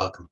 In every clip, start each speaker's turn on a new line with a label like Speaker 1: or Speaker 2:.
Speaker 1: Welcome.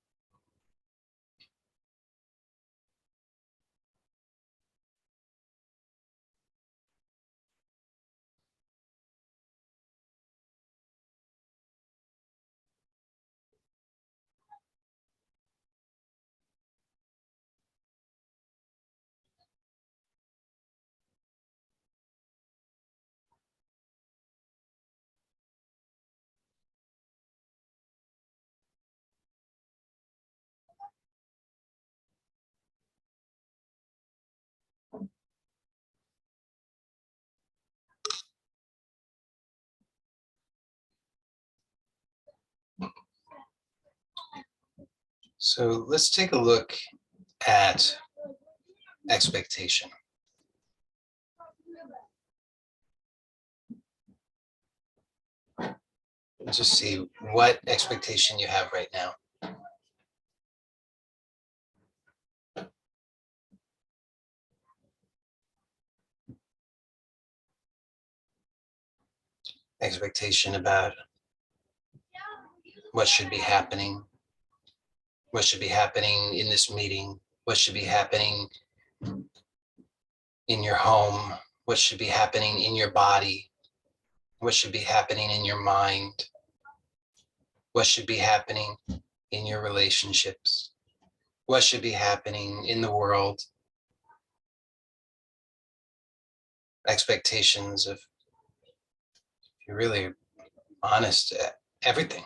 Speaker 1: So let's take a look at expectation. Let's just see what expectation you have right now. Expectation about what should be happening, what should be happening in this meeting, what should be happening in your home, what should be happening in your body, what should be happening in your mind, what should be happening in your relationships, what should be happening in the world. Expectations of, if you're really honest, everything.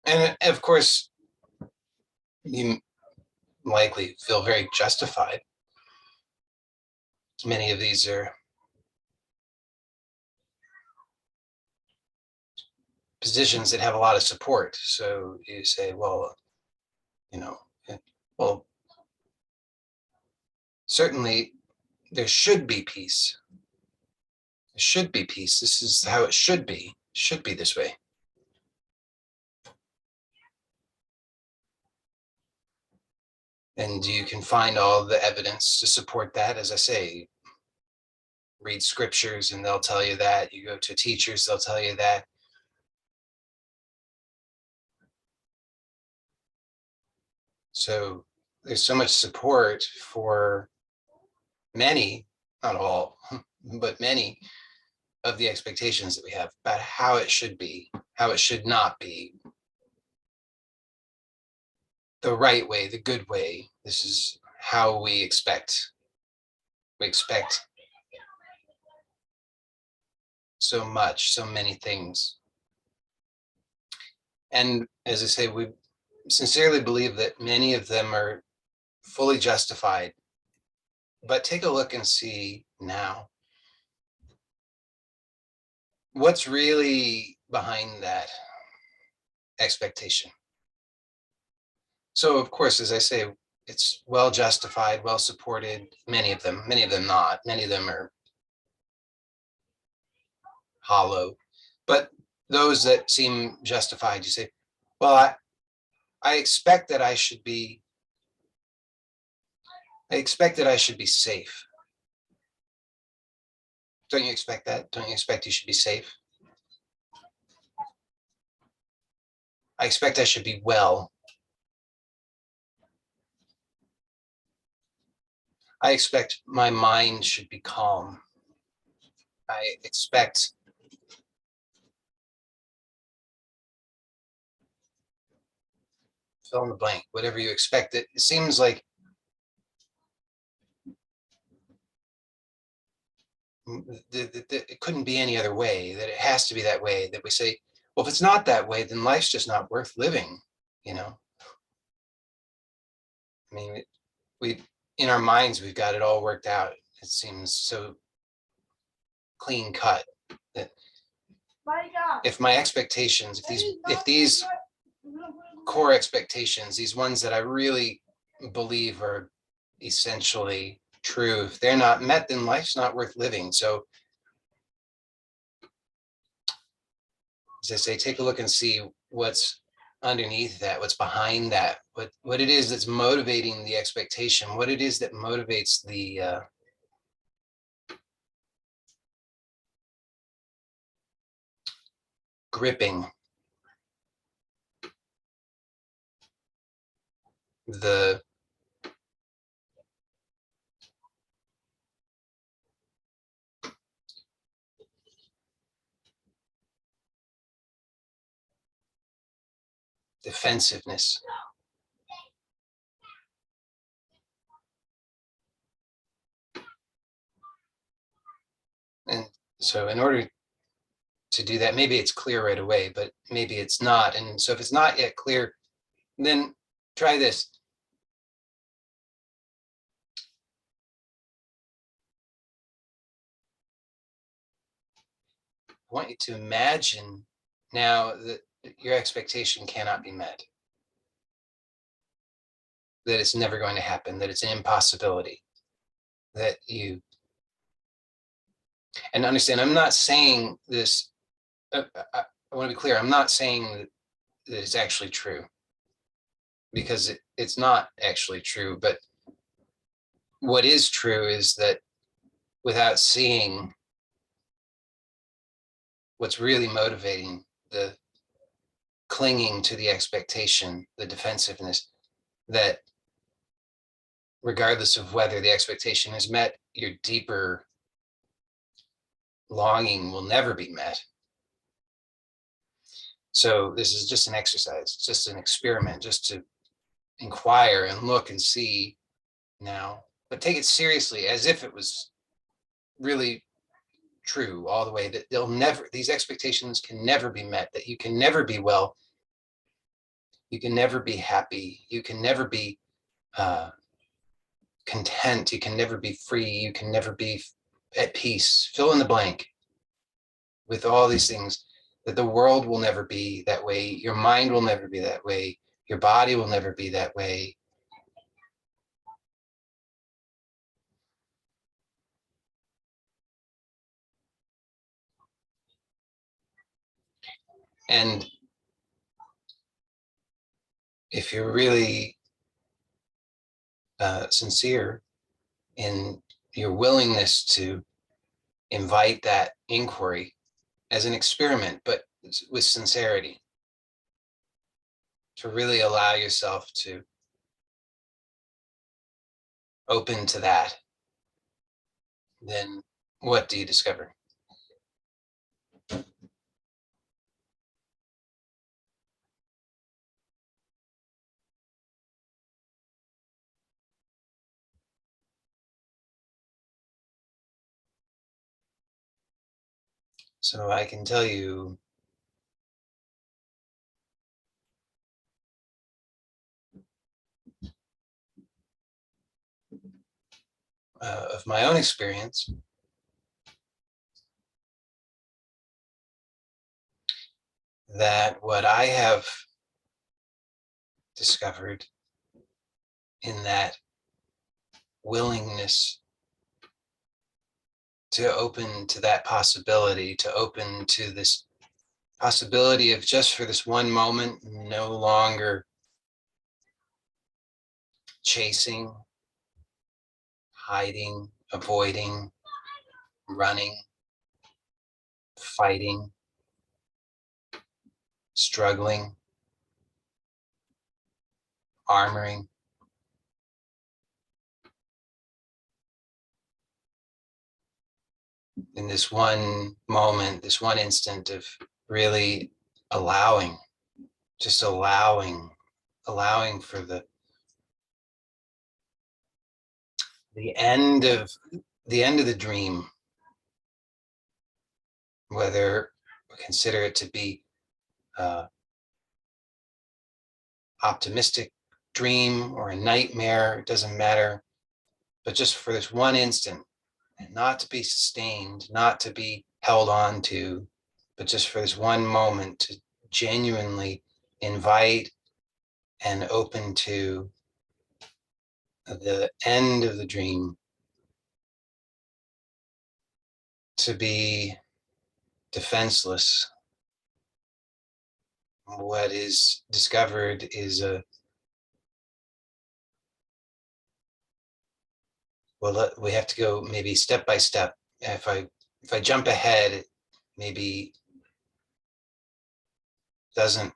Speaker 1: And of course, you likely feel very justified. Many of these are positions that have a lot of support. So you say, well, well, certainly there should be peace. There should be peace. This is how it should be. It should be this way. And you can find all the evidence to support that. As I say, read scriptures and they'll tell you that. You go to teachers, they'll tell you that. So there's so much support for many, not all, but many of the expectations that we have about how it should be, how it should not be. The right way, the good way. This is how we expect. We expect so much, so many things. And as I say, we sincerely believe that many of them are fully justified. But take a look and see now what's really behind that expectation. So of course, as I say, it's well justified, well supported, many of them not, many of them are hollow, but those that seem justified, you say, well, I expect that I should be safe. Don't you expect that? Don't you expect you should be safe? I expect I should be well. I expect my mind should be calm. I expect fill in the blank, whatever you expect. It seems like it couldn't be any other way, that it has to be that way, that we say, well, if it's not that way, then life's just not worth living, I mean, we in our minds, we've got it all worked out. It seems so clean cut that if my expectations, if these core expectations, these ones that I really believe are essentially true, if they're not met, then life's not worth living. So as I say, take a look and see what's underneath that, what's behind that, what it is that's motivating the expectation, what it is that motivates the gripping the defensiveness. And so in order to do that, maybe it's clear right away, but maybe it's not. And so if it's not yet clear, then try this. I want you to imagine now that your expectation cannot be met, that it's never going to happen, that it's an impossibility, that you, and understand, I'm not saying this, I want to be clear, I'm not saying that it's actually true, because it's not actually true, but what is true is that without seeing what's really motivating the clinging to the expectation, the defensiveness, that regardless of whether the expectation is met, your deeper longing will never be met. So this is just an exercise, just an experiment, just to inquire and look and see now, but take it seriously as if it was really true all the way, that they'll never, these expectations can never be met, that you can never be well, you can never be happy, you can never be content, you can never be free, you can never be at peace, fill in the blank with all these things, that the world will never be that way, your mind will never be that way, your body will never be that way. And if you're really sincere in your willingness to invite that inquiry as an experiment, but with sincerity, to really allow yourself to open to that, then what do you discover? So I can tell you of my own experience that what I have discovered in that willingness to open to that possibility, to open to this possibility of just for this one moment, no longer chasing, hiding, avoiding, running, fighting, struggling, armoring. In this one moment, this one instant of really allowing, just allowing for the end of the dream, whether we consider it to be optimistic dream or a nightmare, it doesn't matter, but just for this one instant, and not to be sustained, not to be held on to, but just for this one moment to genuinely invite and open to the end of the dream, to be defenseless. What is discovered is well, we have to go maybe step by step. If I jump ahead, maybe doesn't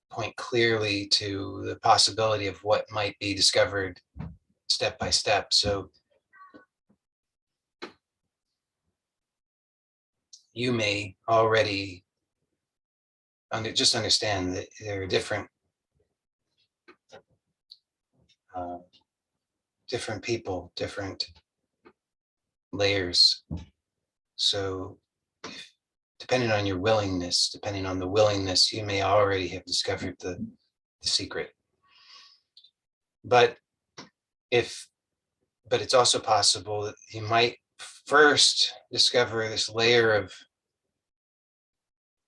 Speaker 1: point clearly to the possibility of what might be discovered step by step. So you may already just understand that there are different people, different layers. So depending on your willingness, depending on the willingness, you may already have discovered the secret. But it's also possible that you might first discover this layer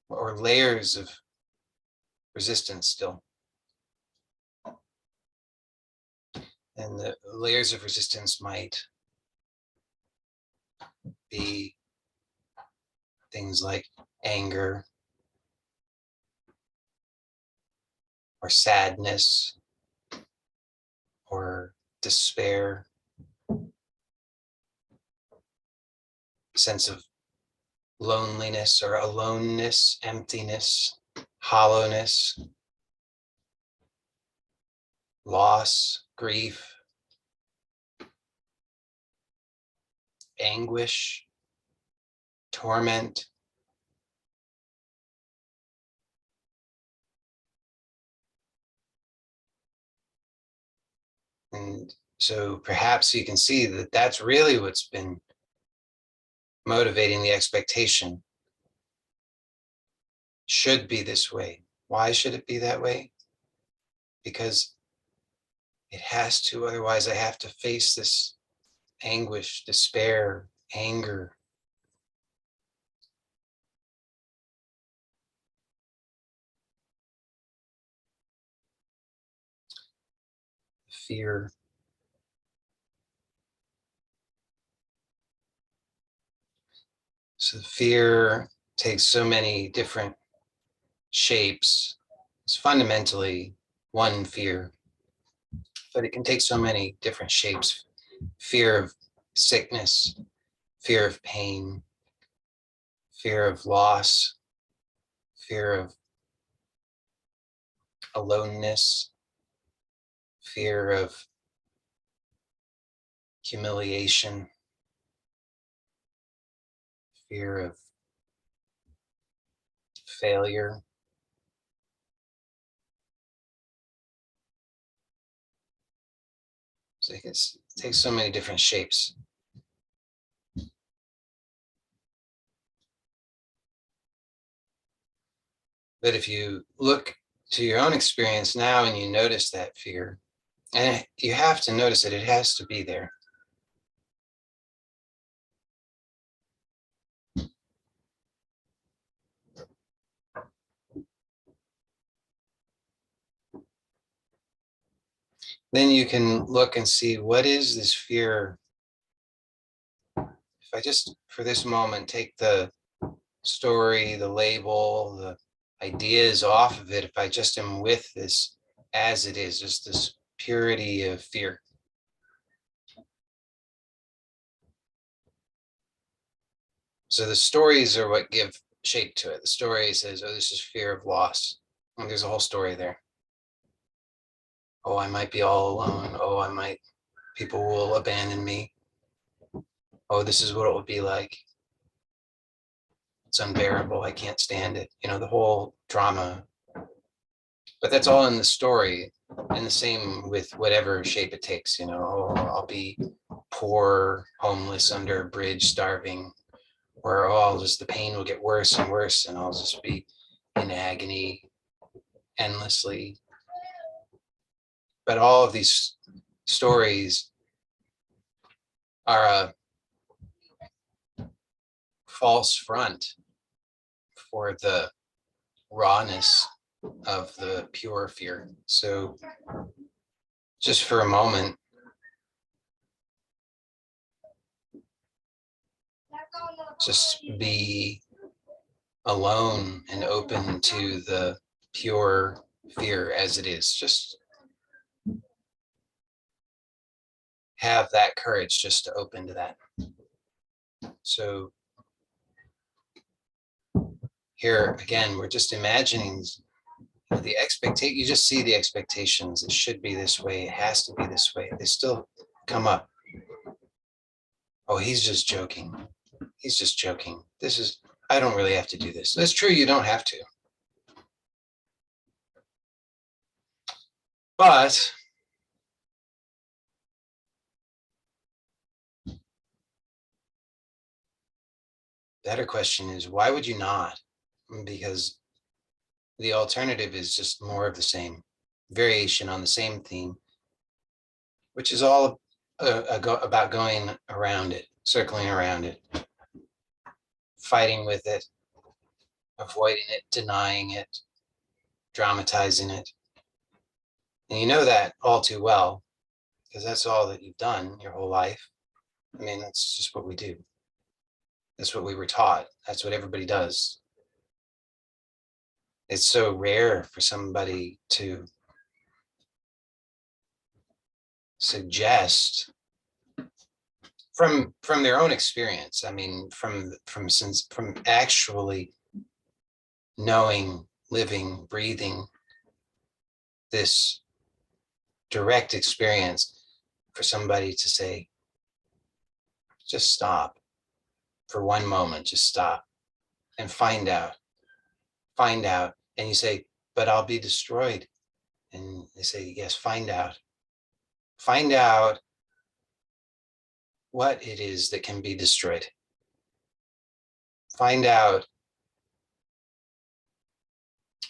Speaker 1: or layers of resistance still. And the layers of resistance might be things like anger or sadness or despair, sense of loneliness or aloneness, emptiness, hollowness, loss, grief, anguish, torment. And so perhaps you can see that that's really what's been motivating the expectation. Should be this way. Why should it be that way? Because it has to, otherwise I have to face this anguish, despair, anger. Fear. So fear takes so many different shapes. It's fundamentally one fear, but it can take so many different shapes. Fear of sickness, fear of pain, fear of loss, fear of aloneness, fear of humiliation, fear of failure. So it takes so many different shapes. But if you look to your own experience now and you notice that fear, and you have to notice it has to be there. Then you can look and see, what is this fear? If I just, for this moment, take the story, the label, the ideas off of it, if I just am with this as it is, just this purity of fear. So the stories are what give shape to it. The story says, oh, this is fear of loss. And there's a whole story there. Oh, I might be all alone. Oh, people will abandon me. Oh, this is what it would be like. It's unbearable. I can't stand it. The whole drama. But that's all in the story. And the same with whatever shape it takes. Oh, I'll be poor, homeless, under a bridge, starving. Or, the pain will get worse and worse, and I'll just be in agony endlessly. But all of these stories are a false front for the rawness of the pure fear. So just for a moment, just be alone and open to the pure fear as it is. Just have that courage just to open to that. So here again, we're just imagining the expectation. You just see the expectations. It should be this way. It has to be this way. They still come up. Oh, he's just joking. He's just joking. I don't really have to do this. That's true. You don't have to. But the better question is, why would you not? Because the alternative is just more of the same, variation on the same theme, which is all about going around it, circling around it, fighting with it, avoiding it, denying it, dramatizing it. And you know that all too well, because that's all that you've done your whole life. I mean, that's just what we do. That's what we were taught. That's what everybody does. It's so rare for somebody to suggest from their own experience. I mean, from actually knowing, living, breathing this direct experience, for somebody to say, just stop for one moment, just stop and find out. And you say, but I'll be destroyed. And they say, yes, find out what it is that can be destroyed. Find out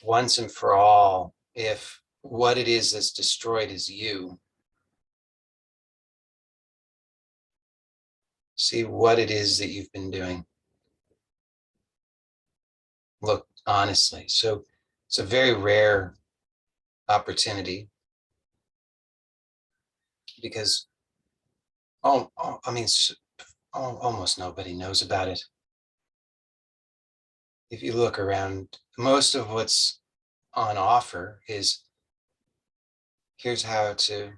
Speaker 1: once and for all if what it is that's destroyed is you. See what it is that you've been doing. Look honestly. So it's a very rare opportunity, because I mean, almost nobody knows about it. If you look around, most of what's on offer is, here's how to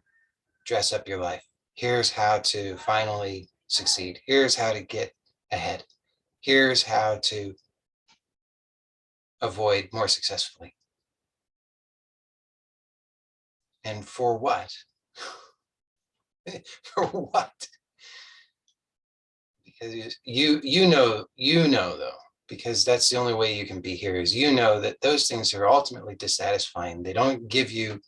Speaker 1: dress up your life. Here's how to finally succeed. Here's how to get ahead. Here's how to avoid more successfully. And for what? For what? Because you know though, because that's the only way you can be here, is you know that those things are ultimately dissatisfying. They don't give you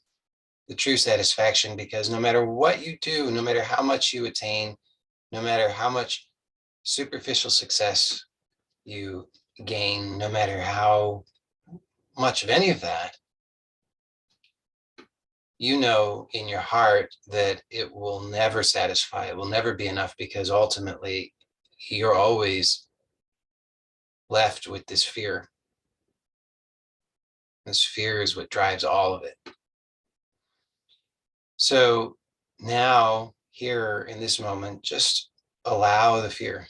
Speaker 1: the true satisfaction, because no matter what you do, no matter how much you attain, no matter how much superficial success you gain, no matter how much of any of that, you know in your heart that it will never satisfy, it will never be enough, because ultimately you're always left with this fear. This fear is what drives all of it. So now, here in this moment, just allow the fear.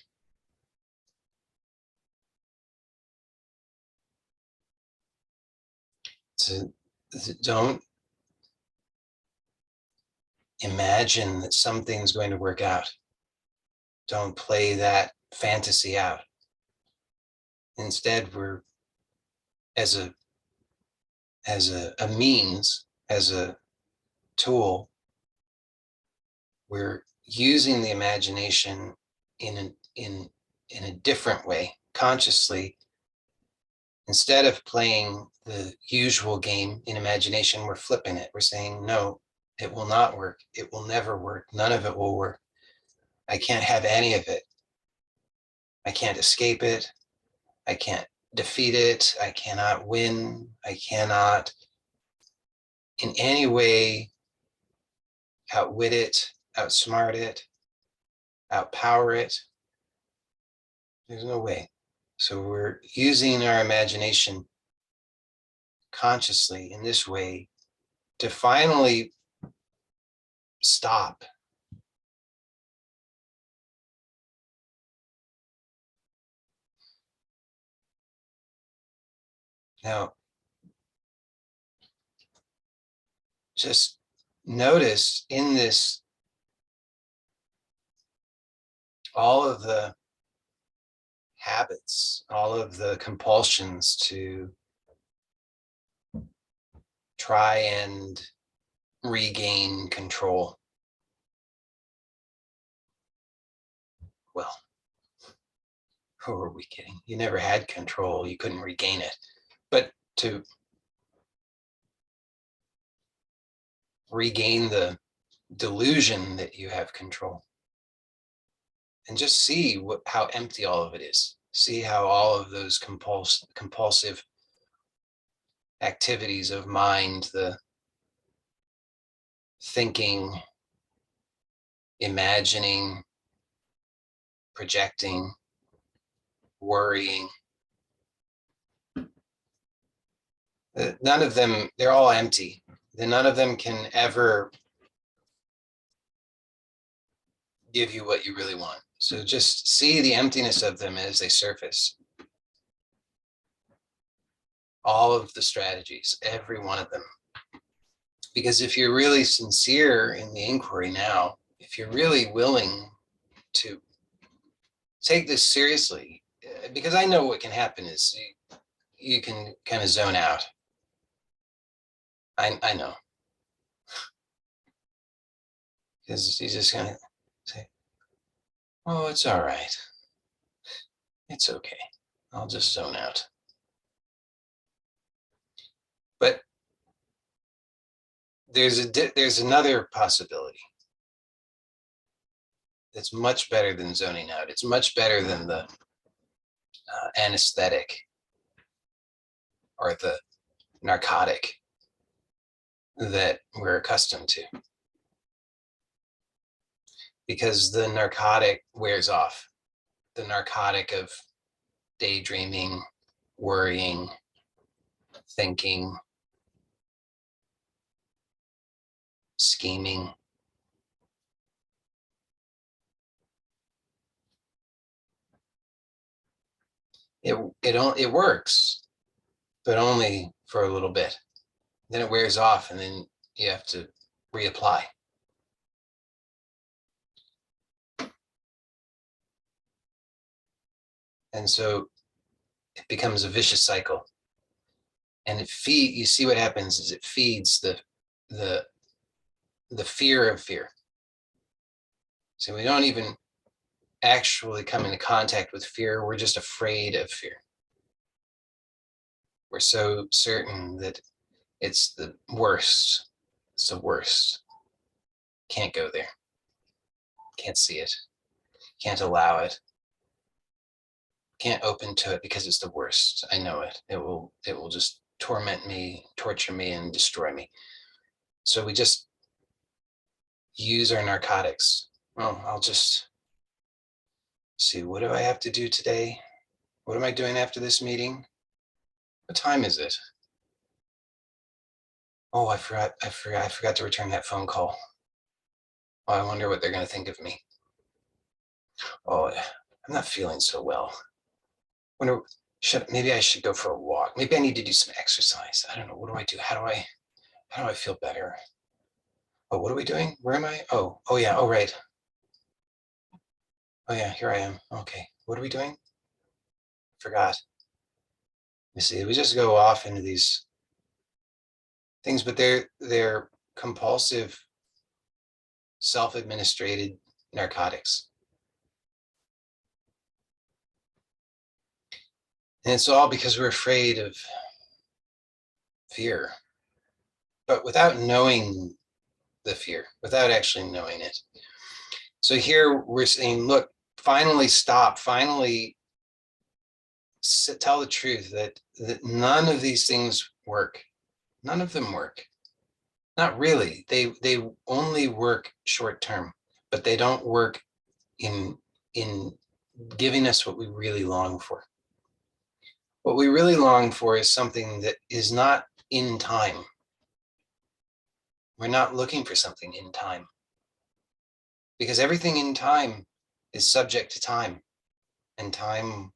Speaker 1: Don't imagine that something's going to work out. Don't play that fantasy out. Instead, we're as a means, as a tool, we're using the imagination in a different way, consciously. Instead of playing the usual game in imagination, we're flipping it. We're saying, no, it will not work. It will never work. None of it will work. I can't have any of it. I can't escape it. I can't defeat it. I cannot win. I cannot in any way outwit it, outsmart it, outpower it. There's no way. So we're using our imagination consciously in this way to finally stop. Now, just notice in this all of the habits, all of the compulsions to try and regain control. Well, who are we kidding? You never had control. You couldn't regain it. But to regain the delusion that you have control, and just see how empty all of it is. See how all of those compulsive activities of mind, the thinking, imagining, projecting, worrying, none of them, they're all empty. None of them can ever give you what you really want. So just see the emptiness of them as they surface. All of the strategies, every one of them. Because if you're really sincere in the inquiry now, if you're really willing to take this seriously, because I know what can happen is you can kind of zone out. I know. Because you just kind of say, oh, it's all right. It's okay. I'll just zone out. But there's another possibility that's much better than zoning out. It's much better than the anesthetic or the narcotic that we're accustomed to. Because the narcotic wears off. The narcotic of daydreaming, worrying, thinking, scheming. It works, but only for a little bit. Then it wears off, and then you have to reapply. And so it becomes a vicious cycle. And you see what happens is it feeds the fear of fear. So we don't even actually come into contact with fear. We're just afraid of fear. We're so certain that it's the worst. It's the worst. Can't go there. Can't see it. Can't allow it. Can't open to it because it's the worst. I know it. It will just torment me, torture me, and destroy me. So we just use our narcotics. Oh, I'll just see, what do I have to do today? What am I doing after this meeting? What time is it? Oh, I forgot to return that phone call. Oh, I wonder what they're going to think of me. Oh, I'm not feeling so well. Maybe I should go for a walk. Maybe I need to do some exercise. I don't know. What do I do? How do I feel better? Oh, what are we doing? Where am I? Oh yeah. Oh, right. Oh yeah, here I am. Okay. What are we doing? Forgot. You see, we just go off into these things, but they're compulsive, self-administrated narcotics. And it's all because we're afraid of fear, but without knowing the fear, without actually knowing it. So here we're saying, look, finally stop, finally tell the truth that none of these things work. None of them work. Not really. They only work short term, but they don't work in giving us what we really long for. What we really long for is something that is not in time. We're not looking for something in time, because everything in time is subject to time, and time,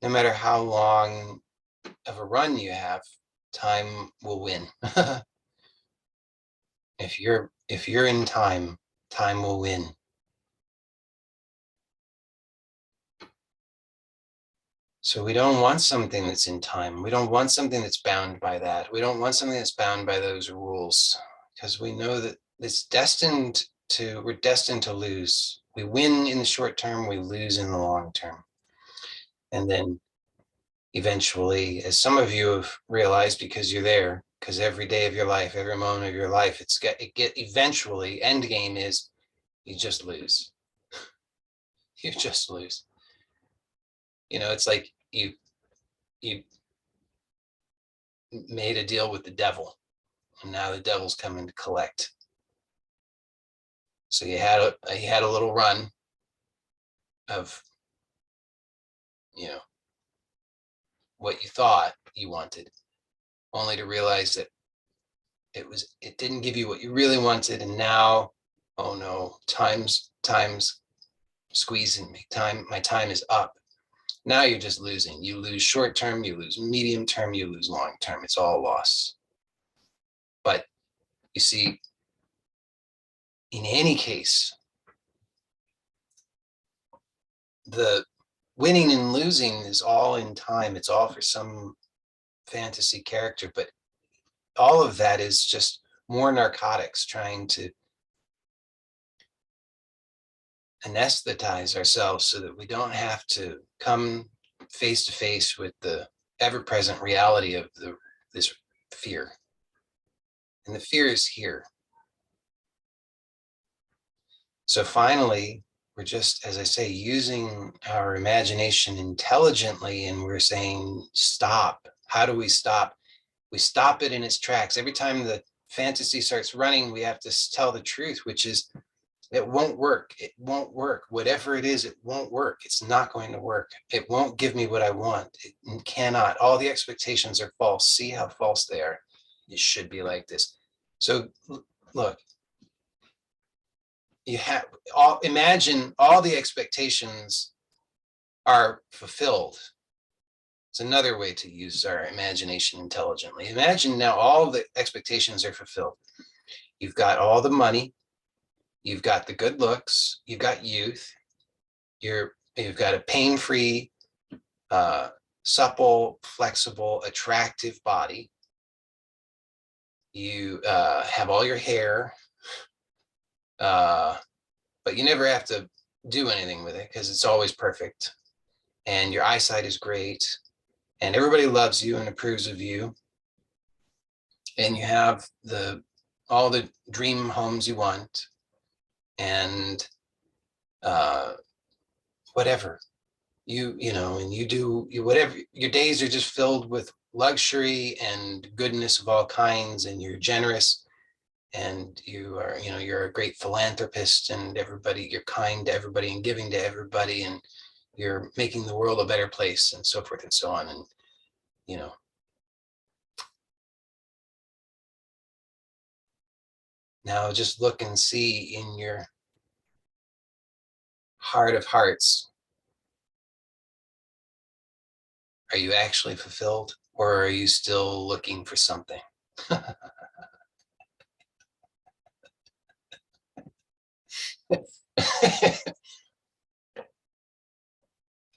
Speaker 1: no matter how long of a run you have, time will win. If you're in time, time will win. So we don't want something that's in time. We don't want something that's bound by that. We don't want something that's bound by those rules, because we know that we're destined to lose. We win in the short term, we lose in the long term. And then eventually, as some of you have realized because you're there, because every day of your life, every moment of your life, eventually, end game is you just lose. You just lose. It's like you made a deal with the devil, and now the devil's coming to collect. So you had a little run of what you thought you wanted, only to realize that it didn't give you what you really wanted, and now, oh no, time's squeezing me. My time is up. Now you're just losing. You lose short term, you lose medium term, you lose long term. It's all loss. But you see, in any case, the winning and losing is all in time. It's all for some fantasy character, but all of that is just more narcotics trying to anesthetize ourselves so that we don't have to come face to face with the ever-present reality of this fear. And the fear is here. So finally, we're just, as I say, using our imagination intelligently, and we're saying, stop. How do we stop? We stop it in its tracks. Every time the fantasy starts running, we have to tell the truth, which is, it won't work. It won't work. Whatever it is, it won't work. It's not going to work. It won't give me what I want. It cannot. All the expectations are false. See how false they are. It should be like this. So look, imagine all the expectations are fulfilled. It's another way to use our imagination intelligently. Imagine now all the expectations are fulfilled. You've got all the money, you've got the good looks, you've got youth, you've got a pain-free, supple, flexible, attractive body. You have all your hair, but you never have to do anything with it because it's always perfect. And your eyesight is great, and everybody loves you and approves of you. And you have all the dream homes you want, and whatever and you do whatever. Your days are just filled with luxury and goodness of all kinds, and you're generous, and you're a great philanthropist, and you're kind to everybody and giving to everybody, and you're making the world a better place, and so forth and so on. And now just look and see in your heart of hearts, are you actually fulfilled, or are you still looking for something?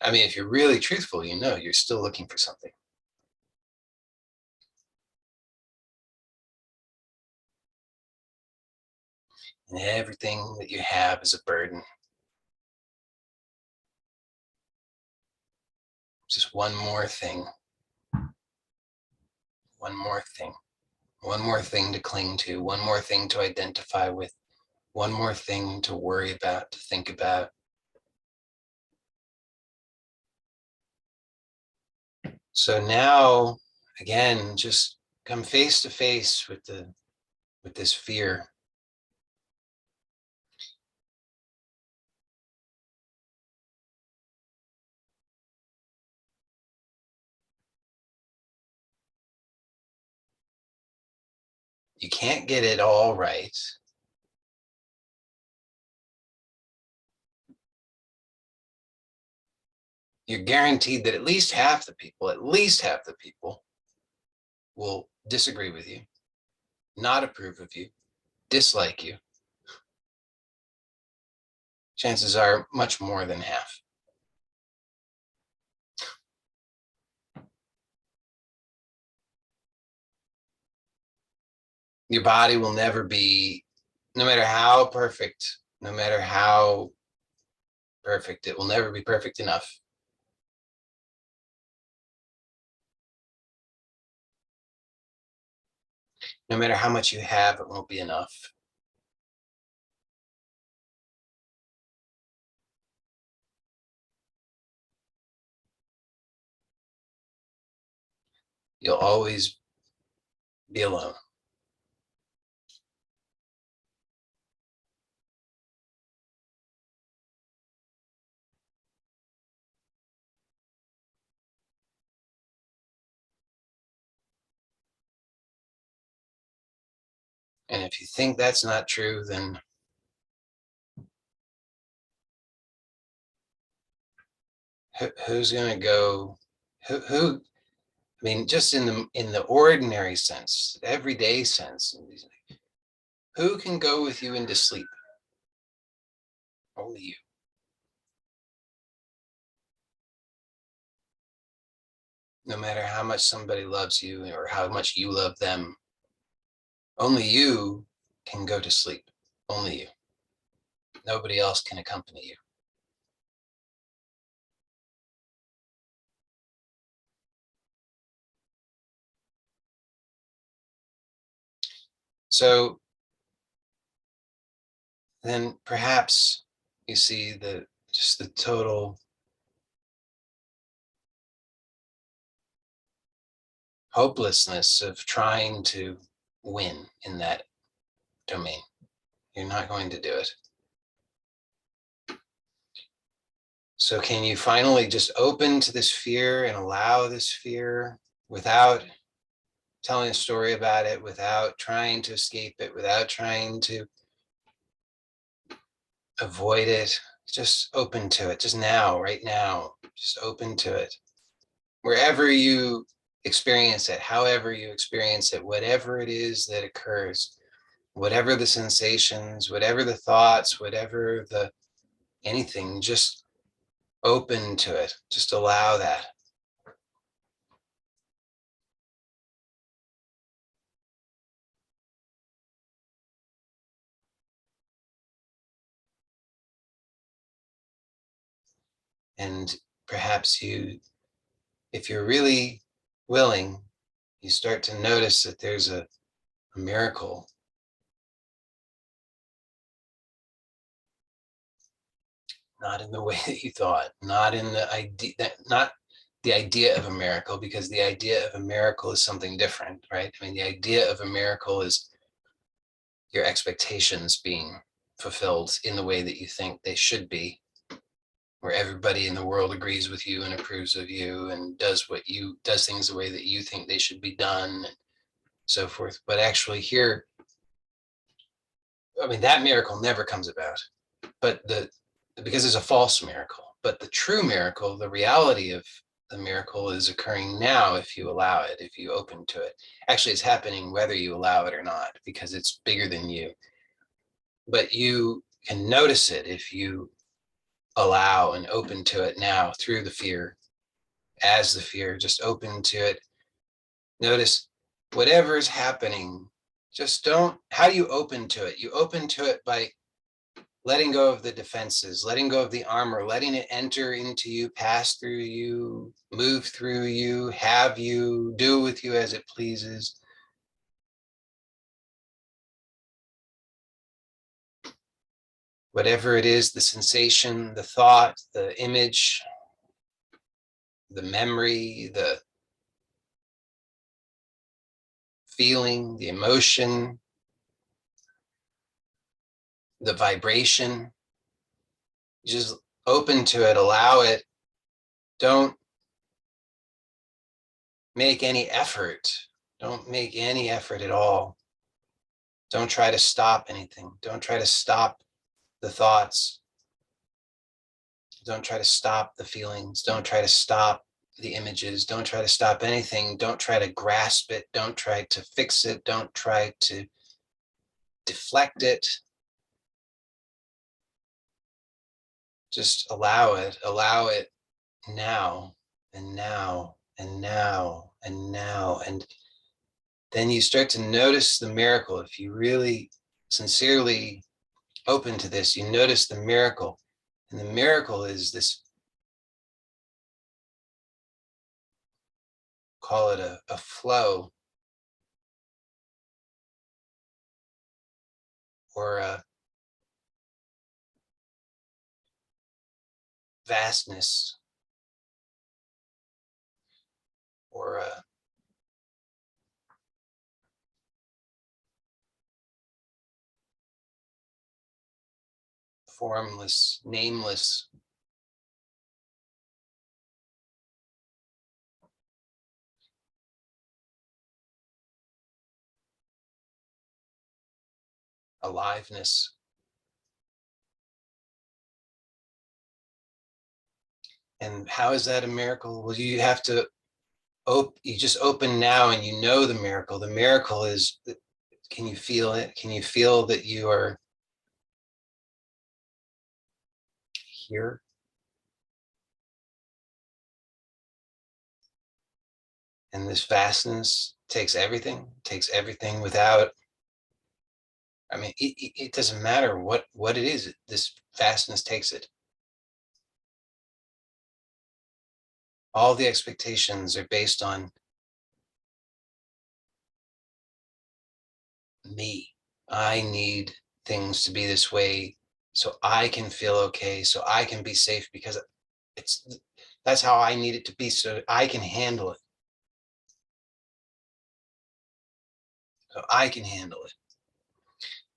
Speaker 1: I mean, if you're really truthful, you're still looking for something. And everything that you have is a burden. Just one more thing. One more thing. One more thing to cling to. One more thing to identify with. One more thing to worry about, to think about. So now, again, just come face to face with this fear. You can't get it all right. You're guaranteed that at least half the people will disagree with you, not approve of you, dislike you, chances are much more than half. Your body will never be, no matter how perfect, no matter how perfect, it will never be perfect enough. No matter how much you have, it won't be enough. You'll always be alone. And if you think that's not true, then who's going to go? Who? I mean, just in the ordinary sense, everyday sense, who can go with you into sleep? Only you. No matter how much somebody loves you or how much you love them, only you can go to sleep. Only you. Nobody else can accompany you. So then perhaps you see just the total hopelessness of trying to win in that domain. You're not going to do it. So can you finally just open to this fear and allow this fear without telling a story about it, without trying to escape it, without trying to avoid it? Just open to it, just now, right now, just open to it. Wherever you experience it, however you experience it, whatever it is that occurs, whatever the sensations, whatever the thoughts, whatever the anything, just open to it. Just allow that. And perhaps if you're really willing, you start to notice that there's a miracle. Not in the way that you thought, not in the idea, not the idea of a miracle, because the idea of a miracle is something different, right? I mean, the idea of a miracle is your expectations being fulfilled in the way that you think they should be, where everybody in the world agrees with you and approves of you and does things the way that you think they should be done and so forth. But actually here, I mean, that miracle never comes about, but because it's a false miracle. But the true miracle, the reality of the miracle is occurring now if you allow it, if you open to it. Actually, it's happening whether you allow it or not, because it's bigger than you. But you can notice it if you allow and open to it now through the fear, as the fear, just open to it. Notice whatever is happening, just don't, how do you open to it? You open to it by letting go of the defenses, letting go of the armor, letting it enter into you, pass through you, move through you, have you, do with you as it pleases. Whatever it is, the sensation, the thought, the image, the memory, the feeling, the emotion, the vibration, just open to it, allow it. Don't make any effort. Don't make any effort at all. Don't try to stop anything. Don't try to stop the thoughts. Don't try to stop the feelings. Don't try to stop the images. Don't try to stop anything. Don't try to grasp it. Don't try to fix it. Don't try to deflect it. Just allow it now and now and now and now. And then you start to notice the miracle. If you really sincerely open to this, you notice the miracle. And the miracle is this, call it a flow, or a vastness, or a formless, nameless aliveness. And how is that a miracle? Well, you have to you just open now and you know the miracle. The miracle is, can you feel it? Can you feel that you are here? And this vastness takes everything without, I mean, it doesn't matter what it is. This vastness takes it. All the expectations are based on me. I need things to be this way so I can feel okay, so I can be safe, because that's how I need it to be, so I can handle it. So I can handle it.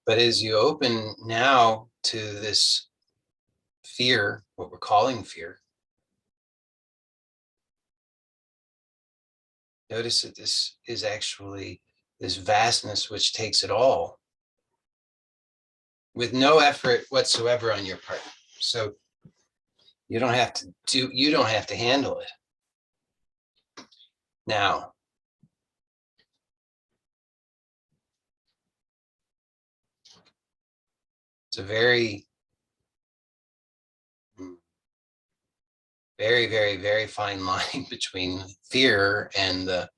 Speaker 1: But as you open now to this fear, what we're calling fear, notice that this is actually this vastness which takes it all with no effort whatsoever on your part. So you don't have to handle it. Now, it's a very, very, very, very fine line between fear and the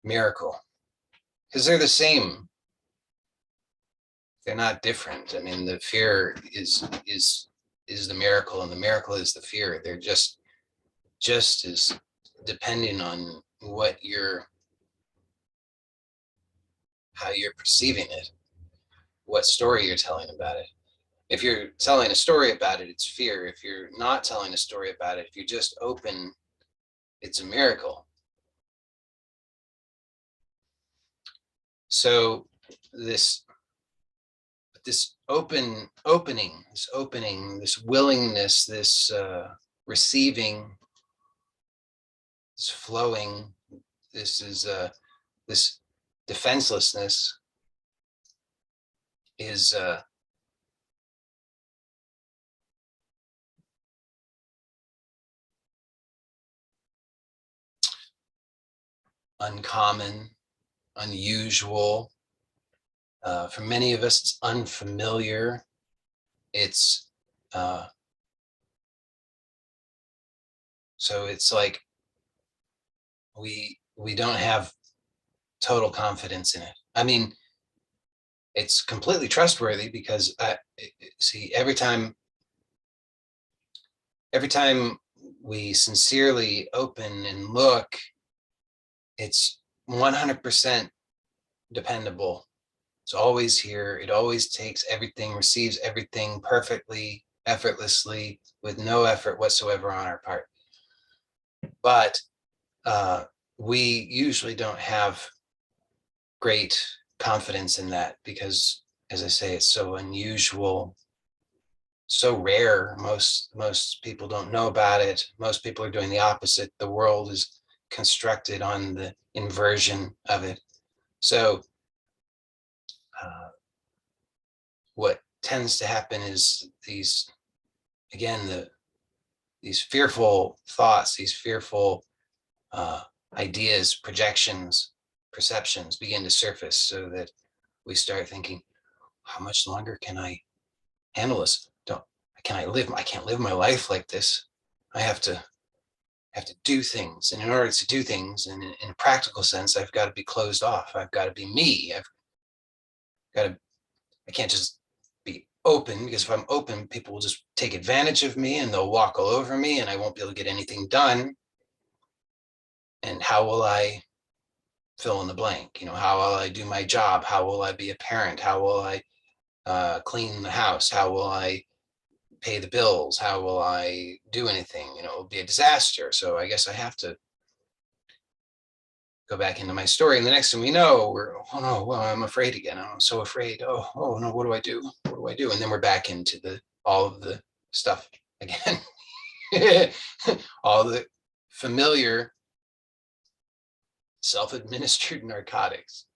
Speaker 1: miracle, because they're the same. They're not different. I mean, the fear is the miracle, and the miracle is the fear. They're just as depending on how you're perceiving it, what story you're telling about it. If you're telling a story about it, it's fear. If you're not telling a story about it, if you're just open, it's a miracle. So this opening, this willingness, this receiving, this flowing, this defenselessness is uncommon, unusual. For many of us, it's unfamiliar. It's so it's like we don't have total confidence in it. I mean, it's completely trustworthy, because see, every time we sincerely open and look, it's 100% dependable. It's always here. It always takes everything, receives everything perfectly, effortlessly, with no effort whatsoever on our part. But we usually don't have great confidence in that, because, as I say, it's so unusual, so rare. Most people don't know about it. Most people are doing the opposite. The world is constructed on the inversion of it. So what tends to happen is these fearful thoughts, these fearful ideas, projections, perceptions begin to surface, so that we start thinking, how much longer can I handle this? I can't live my life like this. I have to do things. And in order to do things in a practical sense, I've got to be closed off. I've got to be me. I can't just be open, because if I'm open, people will just take advantage of me and they'll walk all over me and I won't be able to get anything done. And how will I fill in the blank? How will I do my job? How will I be a parent? How will I clean the house? How will I pay the bills? How will I do anything? It'll be a disaster. So I guess I have to go back into my story. And the next thing we know, oh no, well, I'm afraid again. I'm so afraid. Oh no, what do I do? What do I do? And then we're back into all of the stuff again. All the familiar self-administered narcotics.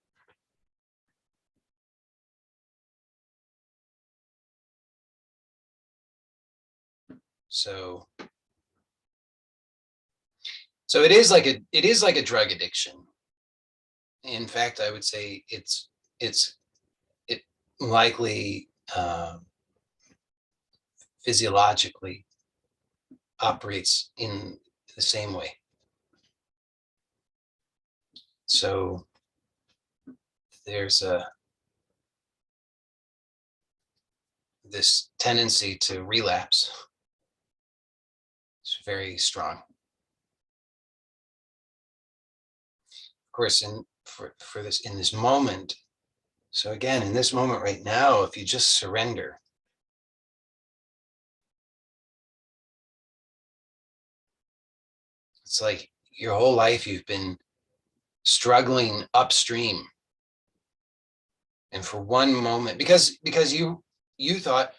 Speaker 1: So it is like a drug addiction. In fact, I would say it likely physiologically operates in the same way. So there's this tendency to relapse. It's very strong. Of course, in this moment. So again, in this moment right now, if you just surrender, it's like your whole life you've been struggling upstream. And for one moment, because you thought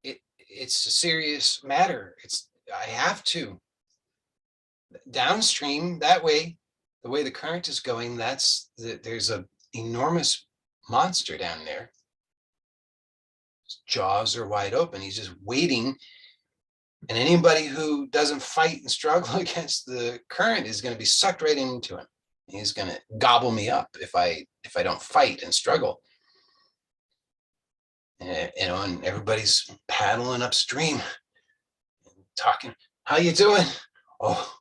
Speaker 1: it's a serious matter. I have to. Downstream, that way, the way the current is going, there's an enormous monster down there. His jaws are wide open. He's just waiting. And anybody who doesn't fight and struggle against the current is going to be sucked right into him. He's going to gobble me up if I don't fight and struggle. And everybody's paddling upstream, talking, how you doing? Oh,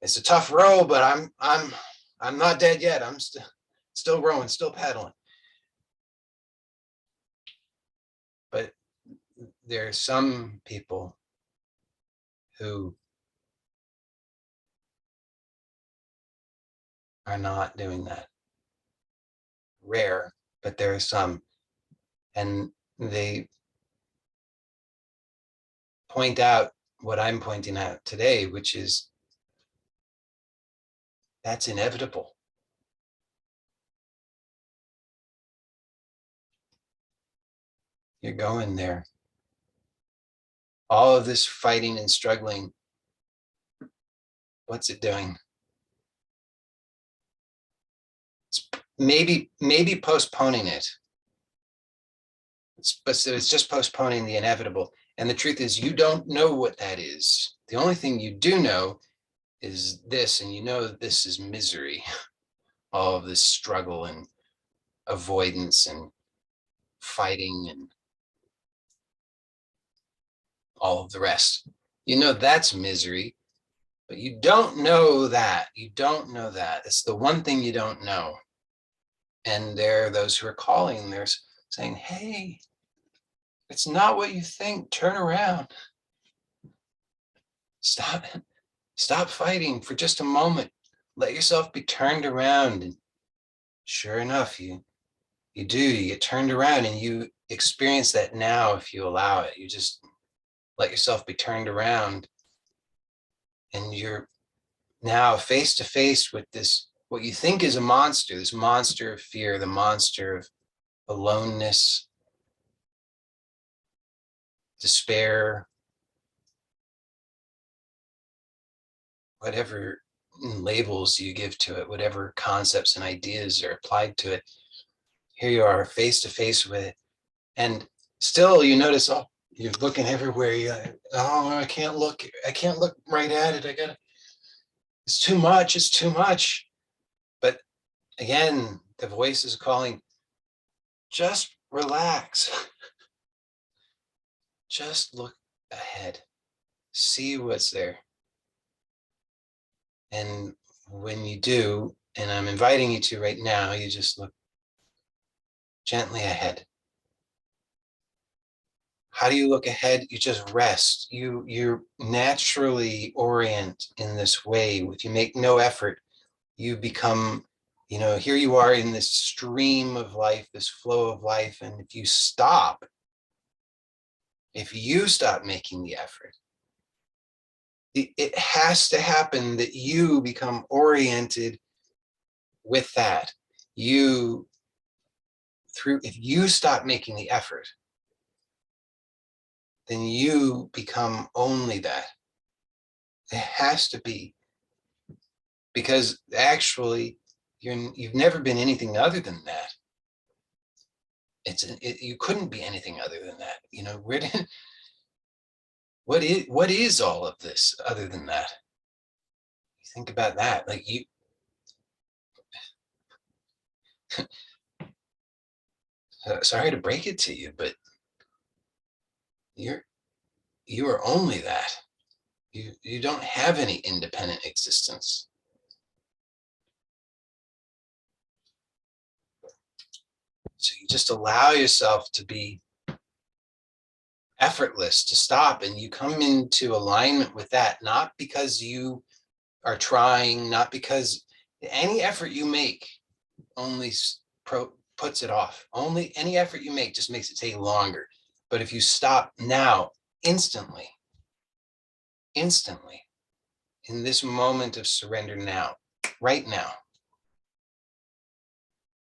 Speaker 1: it's a tough row, but I'm not dead yet. I'm still rowing, still paddling. But there are some people who are not doing that. Rare, but there are some. And they point out what I'm pointing out today, which is that's inevitable. You're going there. All of this fighting and struggling, what's it doing? It's maybe postponing it. It's just postponing the inevitable. And the truth is, you don't know what that is. The only thing you do know is this, and you know that this is misery. All of this struggle and avoidance and fighting and all of the rest. You know that's misery, but you don't know that. You don't know that. It's the one thing you don't know. And there are those who are calling, they're saying, hey, it's not what you think. Turn around. Stop fighting for just a moment. Let yourself be turned around. And sure enough, you get turned around, and you experience that now if you allow it. You just let yourself be turned around, and you're now face to face with this, what you think is a monster, this monster of fear, the monster of aloneness, despair, whatever labels you give to it, whatever concepts and ideas are applied to it. Here you are face to face with it. And still you notice, oh, you're looking everywhere. I can't look right at it. It's too much. But Again, the voice is calling, just relax. Just look ahead. See what's there. And when you do, and I'm inviting you to right now, you just look gently ahead. How do you look ahead? You just rest. You naturally orient in this way. If you make no effort, you become, here you are in this stream of life, this flow of life. And if you stop making the effort, it has to happen that you become oriented with that. If you stop making the effort, then you become only that. It has to be, because actually you've never been anything other than that. You couldn't be anything other than that. What is all of this other than that? You think about that, like sorry to break it to you, but you are only that. You don't have any independent existence. So you just allow yourself to be effortless, to stop, and you come into alignment with that, not because you are trying, not because any effort you make only puts it off. Only any effort you make just makes it take longer. But if you stop now, instantly, in this moment of surrender now, right now,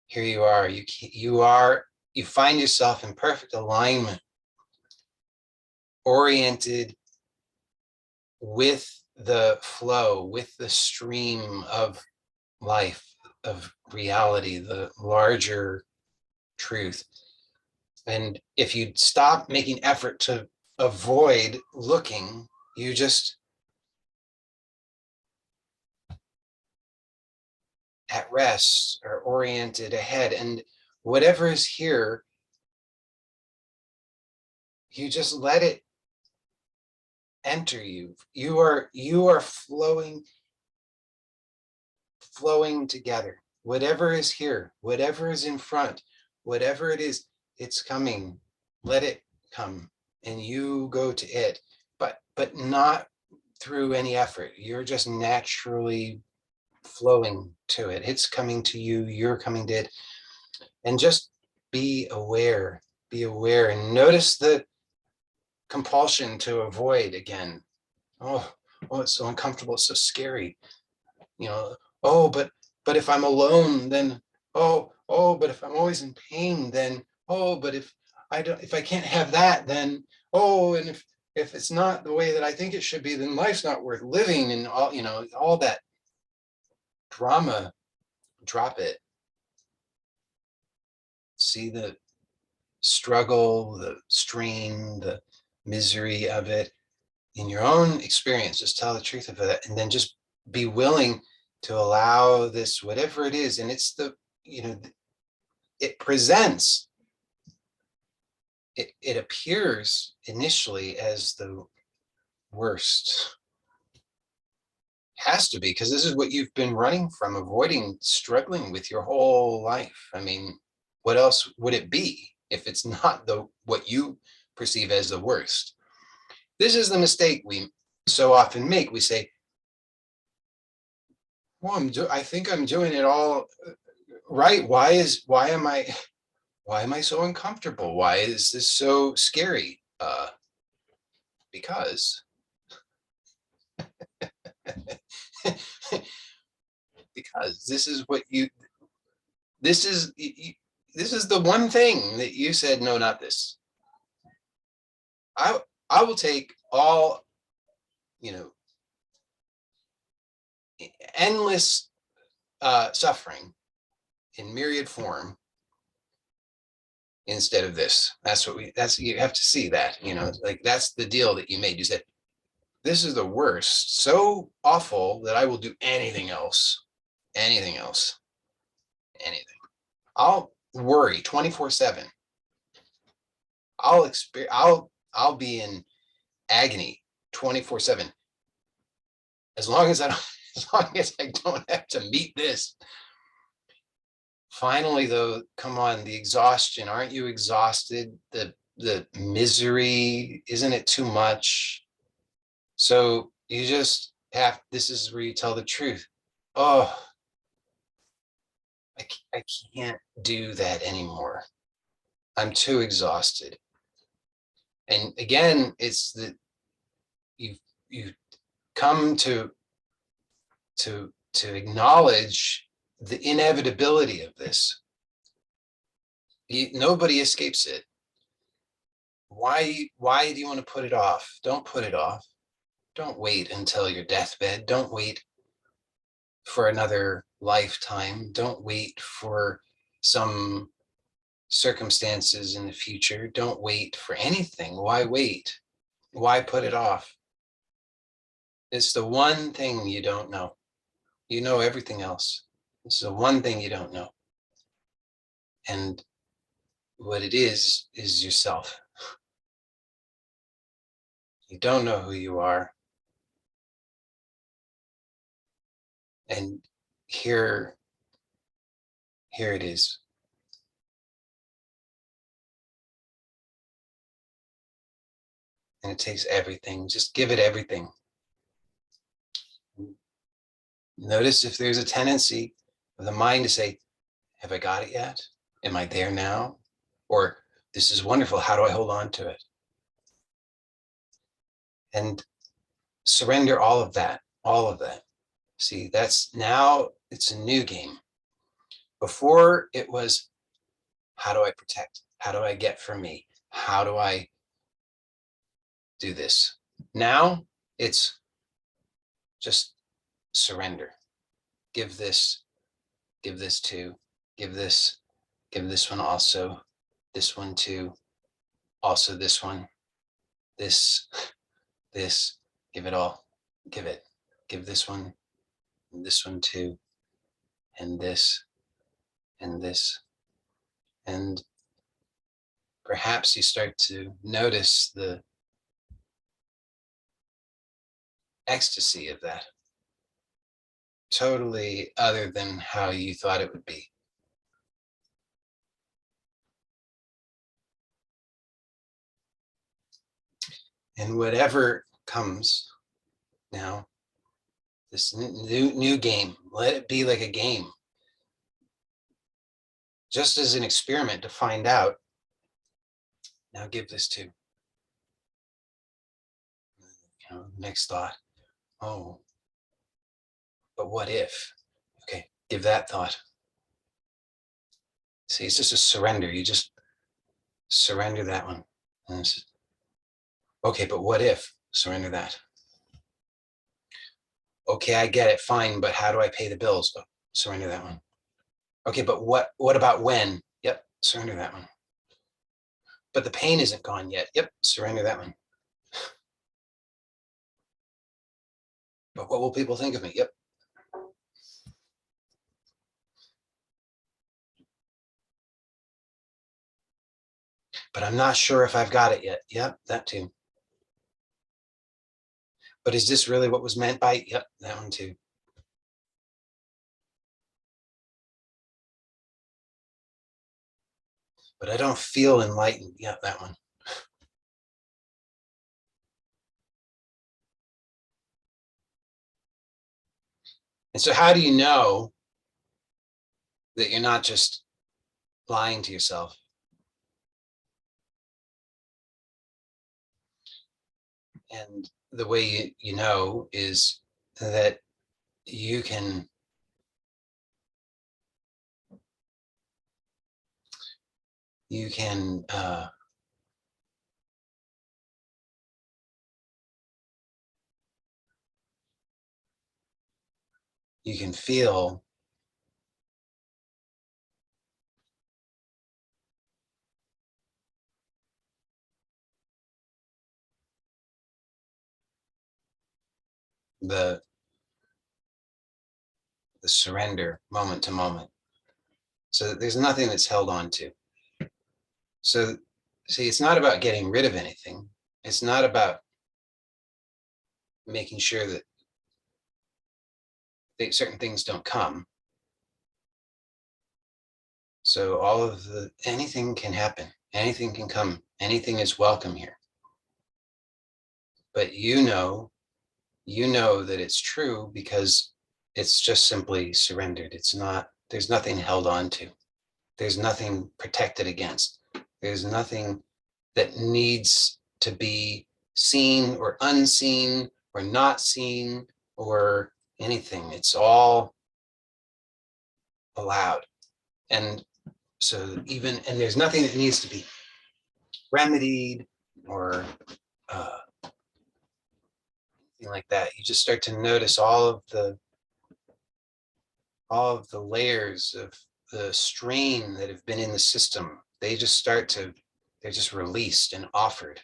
Speaker 1: here you are. You find yourself in perfect alignment, oriented with the flow, with the stream of life, of reality, the larger truth. And if you stop making effort to avoid looking, you just at rest or oriented ahead, and whatever is here, you just let it enter you. You are flowing together. Whatever is here, whatever is in front, whatever it is, it's coming. Let it come, and you go to it, but not through any effort. You're just naturally flowing to it. It's coming to you, you're coming to it. And just be aware, and notice the compulsion to avoid again. Oh, it's so uncomfortable, it's so scary. Oh, but if I'm alone, then but if I'm always in pain, then but if I can't have that, then and if it's not the way that I think it should be, then life's not worth living, and all that drama. Drop it. See the struggle, the strain, the misery of it in your own experience. Just tell the truth of it, and then just be willing to allow this, whatever it is. And it's it presents, it appears initially as the worst. Has to be, because this is what you've been running from, avoiding, struggling with your whole life. I mean, what else would it be if it's not what you perceive as the worst? This is the mistake we so often make. We say, well, I think I'm doing it all right. Why am I so uncomfortable? Why is this so scary? Because because this is the one thing that you said, no, not this. I will take all, endless suffering in myriad form instead of this. You have to see that, like that's the deal that you made. You said, this is the worst, so awful that I will do anything else. anything. I'll worry 24/7. I'll be in agony 24/7. As long as I don't, as long as I don't have to meet this. Finally, though, come on, the exhaustion. Aren't you exhausted? The misery, isn't it too much? So you just have, this is where you tell the truth. Oh, I can't do that anymore. I'm too exhausted. And again, it's that you come to acknowledge the inevitability of this. Nobody escapes it. Why do you want to put it off? Don't put it off. Don't wait until your deathbed. Don't wait for another lifetime. Don't wait for some circumstances in the future. Don't wait for anything. Why wait? Why put it off? It's the one thing you don't know. You know everything else. It's the one thing you don't know. And what it is yourself. You don't know who you are. And here it is. And it takes everything. Just give it everything. Notice if there's a tendency of the mind to say, have I got it yet? Am I there now? Or this is wonderful. How do I hold on to it? And surrender all of that, all of that. See, that's now it's a new game. Before it was, how do I protect? How do I get for me? How do I do this? Now it's just surrender. Give this to, give this one also, this one too, also this one, this, give it all, give it, give this one too, and this, and perhaps you start to notice the ecstasy of that, totally other than how you thought it would be. And whatever comes now, this new game, let it be like a game, just as an experiment to find out. Now give this to, next thought. Oh, but what if? Okay, give that thought. See, it's just a surrender. You just surrender that one. Okay, but what if? Surrender that. Okay, I get it, fine, but how do I pay the bills? Oh, surrender that one. Okay, but what about when? Yep, surrender that one. But the pain isn't gone yet. Yep, surrender that one. But what will people think of me? Yep. But I'm not sure if I've got it yet. Yep, that too. But is this really what was meant by? Yep, that one too. But I don't feel enlightened. Yep, that one. And so how do you know that you're not just lying to yourself? And the way you know is that you can you can feel the surrender moment to moment. So there's nothing that's held on to. So see, it's not about getting rid of anything. It's not about making sure that certain things don't come. So all of anything can happen, anything can come, anything is welcome here. But you know that it's true because it's just simply surrendered. It's not, there's nothing held on to. There's nothing protected against. There's nothing that needs to be seen or unseen or not seen or anything. It's all allowed. And so and there's nothing that needs to be remedied or anything like that. You just start to notice all of the layers of the strain that have been in the system. They're just released and offered.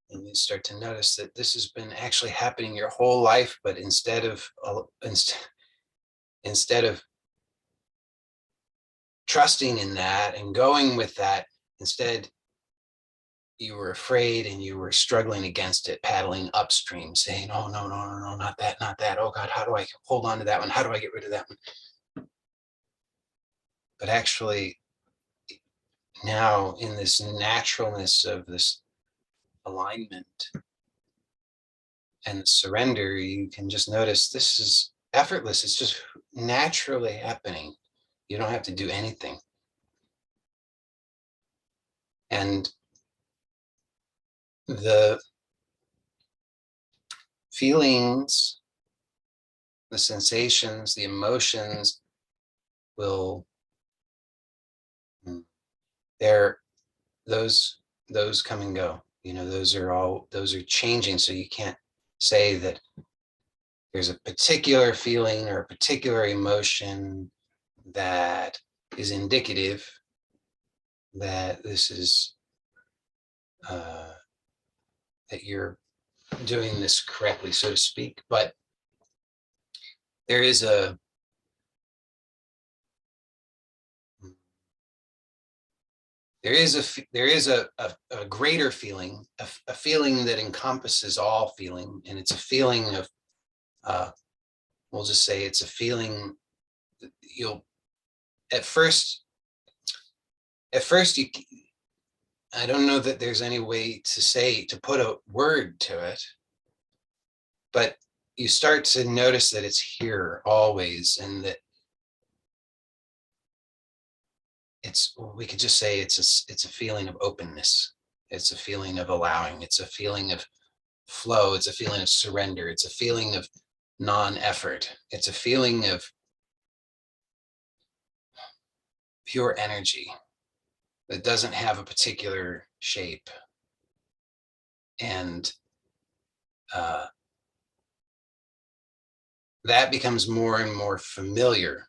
Speaker 1: And you start to notice that this has been actually happening your whole life, but instead of trusting in that and going with that, instead you were afraid and you were struggling against it, paddling upstream, saying, oh, no, not that, not that. Oh God, how do I hold on to that one? How do I get rid of that one? But actually now in this naturalness of this alignment and surrender, you can just notice this is effortless. It's just naturally happening. You don't have to do anything. And the feelings, the sensations, the emotions will, those come and go. Those are changing. So you can't say that there's a particular feeling or a particular emotion that is indicative that this is that you're doing this correctly, so to speak. But there is a greater feeling, a feeling that encompasses all feeling, and it's a feeling of we'll just say it's a feeling that you'll at first you, I don't know that there's any way to put a word to it, but you start to notice that it's here always, and that we could just say it's a feeling of openness. It's a feeling of allowing. It's a feeling of flow. It's a feeling of surrender. It's a feeling of non-effort. It's a feeling of pure energy that doesn't have a particular shape. And that becomes more and more familiar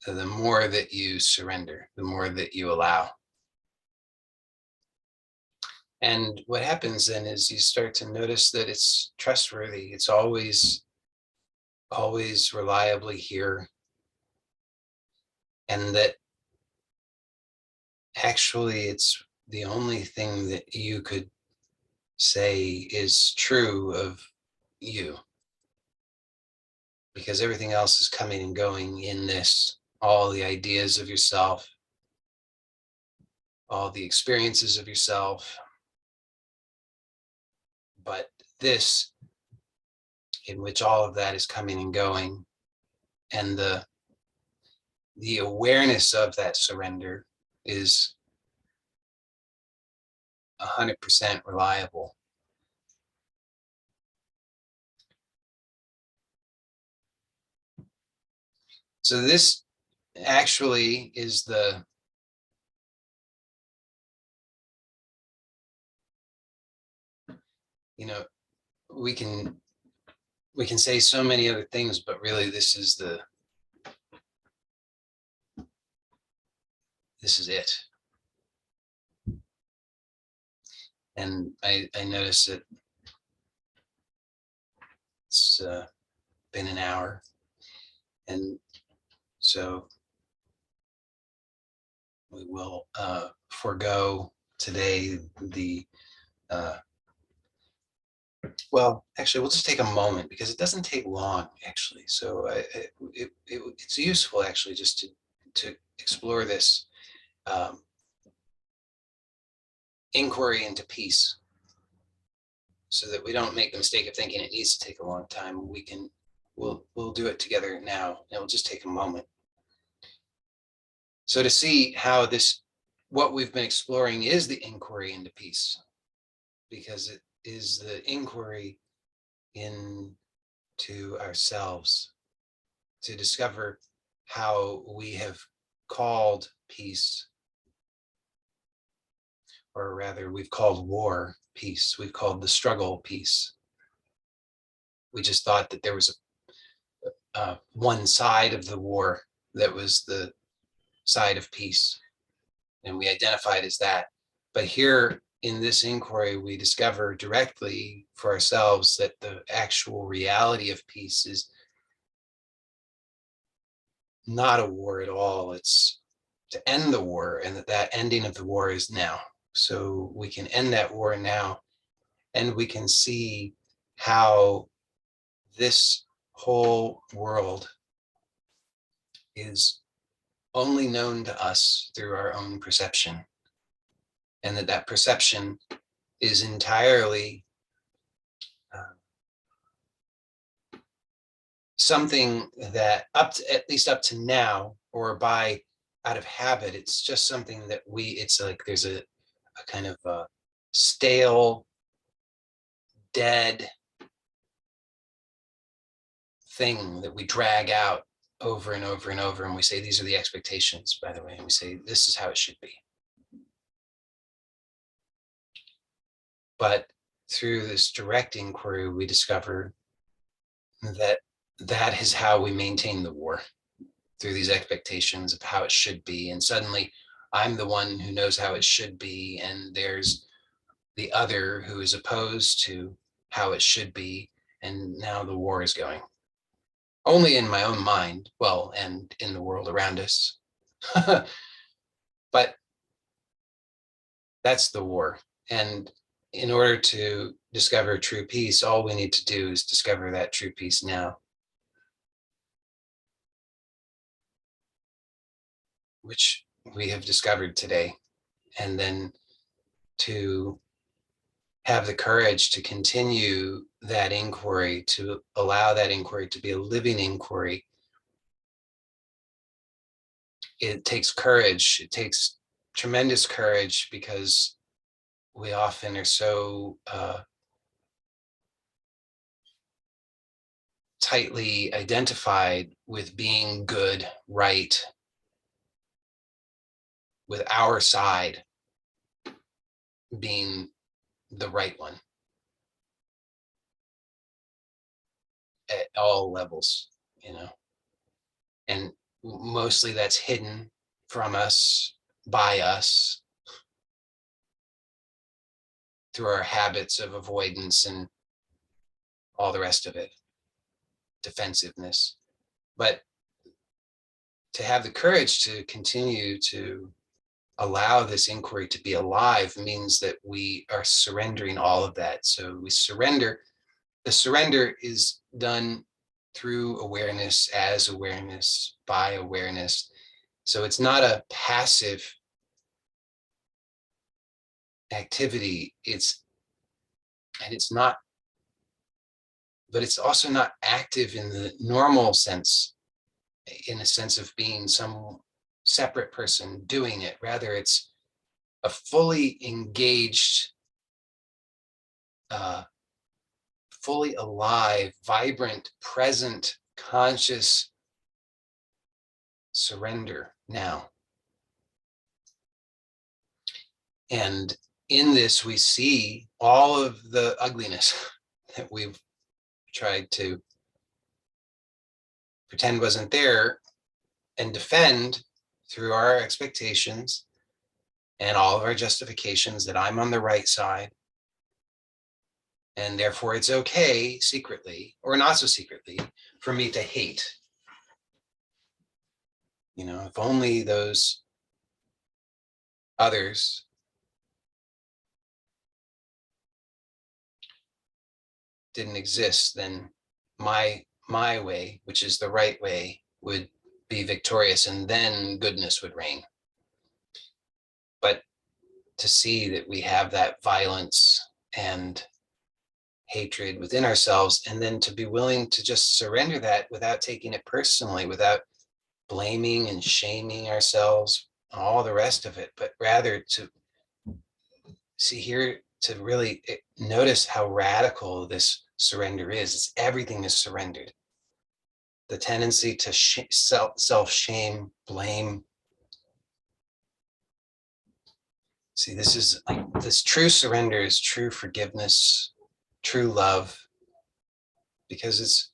Speaker 1: the more that you surrender, the more that you allow. And what happens then is you start to notice that it's trustworthy. It's always reliably here. And that actually it's the only thing that you could say is true of you. Because everything else is coming and going in this, all the ideas of yourself, all the experiences of yourself. But this, in which all of that is coming and going, and the awareness of that surrender is 100% reliable. So this actually is we can say so many other things, but really this is it. And I noticed that it's been an hour, and So we will forego today the, well, actually, we'll just take a moment because it doesn't take long, actually. So it's useful, actually, just to explore this inquiry into peace, so that we don't make the mistake of thinking it needs to take a long time. We'll do it together now, and it'll just take a moment. So to see how what we've been exploring is the inquiry into peace, because it is the inquiry into ourselves, to discover how we have called peace, or rather we've called war peace, we've called the struggle peace. We just thought that there was one side of the war that was the side of peace, and we identified as that. But here in this inquiry, we discover directly for ourselves that the actual reality of peace is not a war at all. It's to end the war, and that ending of the war is now. So we can end that war now, and we can see how this whole world is only known to us through our own perception, and that perception is entirely something that at least up to now, or by out of habit, it's just something that it's like there's a kind of a stale, dead thing that we drag out over and over and over, and we say these are the expectations, by the way, and we say this is how it should be. But through this direct inquiry, we discover that that is how we maintain the war, through these expectations of how it should be. And suddenly I'm the one who knows how it should be, and there's the other who is opposed to how it should be, and now the war is going. Only in my own mind, well, and in the world around us. But that's the war. And in order to discover true peace, all we need to do is discover that true peace now, which we have discovered today. And then to have the courage to continue that inquiry, to allow that inquiry to be a living inquiry. It takes courage. It takes tremendous courage, because we often are so tightly identified with being good, right, with our side being the right one at all levels, and mostly that's hidden from us, by us, through our habits of avoidance and all the rest of it, defensiveness. But to have the courage to continue to allow this inquiry to be alive means that we are surrendering all of that. So we surrender. The surrender is done through awareness, as awareness, by awareness. So it's not a passive activity. But it's also not active in the normal sense, in a sense of being some separate person doing it. Rather, it's a fully engaged, fully alive, vibrant, present, conscious surrender now. And in this, we see all of the ugliness that we've tried to pretend wasn't there and defend through our expectations and all of our justifications that I'm on the right side, and therefore it's okay secretly, or not so secretly, for me to hate. If only those others didn't exist, then my way, which is the right way, would be victorious, and then goodness would reign. But to see that we have that violence and hatred within ourselves, and then to be willing to just surrender that without taking it personally, without blaming and shaming ourselves, all the rest of it, but rather to see here, to really notice how radical this surrender is. It's everything is surrendered. The tendency to self-shame, blame. See, this is like, this true surrender is true forgiveness, true love, because it's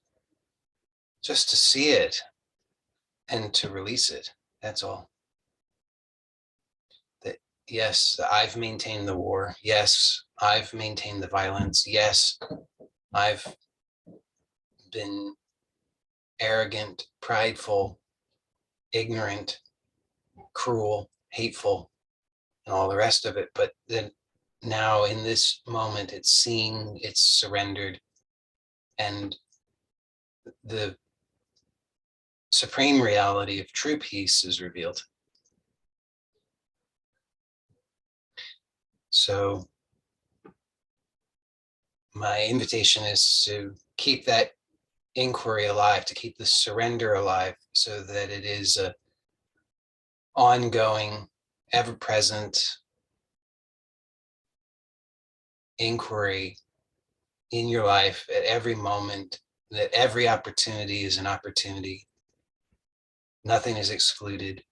Speaker 1: just to see it and to release it. That's all. That, yes, I've maintained the war. Yes, I've maintained the violence. Yes, I've been arrogant, prideful, ignorant, cruel, hateful, and all the rest of it. But then now in this moment, it's seen, it's surrendered, and the supreme reality of true peace is revealed. So my invitation is to keep that inquiry alive, to keep the surrender alive, so that it is a ongoing, ever-present inquiry in your life at every moment, that every opportunity is an opportunity. Nothing is excluded.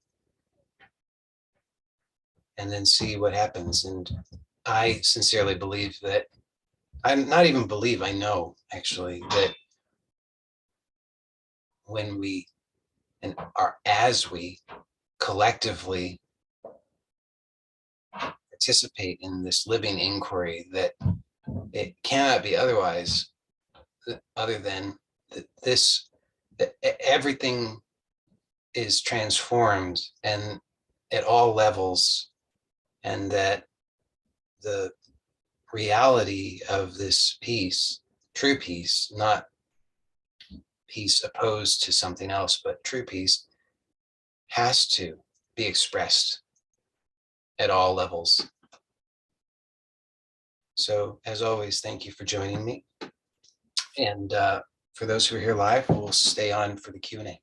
Speaker 1: And then see what happens. And I sincerely believe that, I'm not even believe, I know actually, that when we, and are, as we collectively participate in this living inquiry, that it cannot be otherwise, other than that everything is transformed, and at all levels, and that the reality of this peace, true peace, not peace opposed to something else, but true peace, has to be expressed at all levels. So as always, thank you for joining me. And for those who are here live, we'll stay on for the Q&A.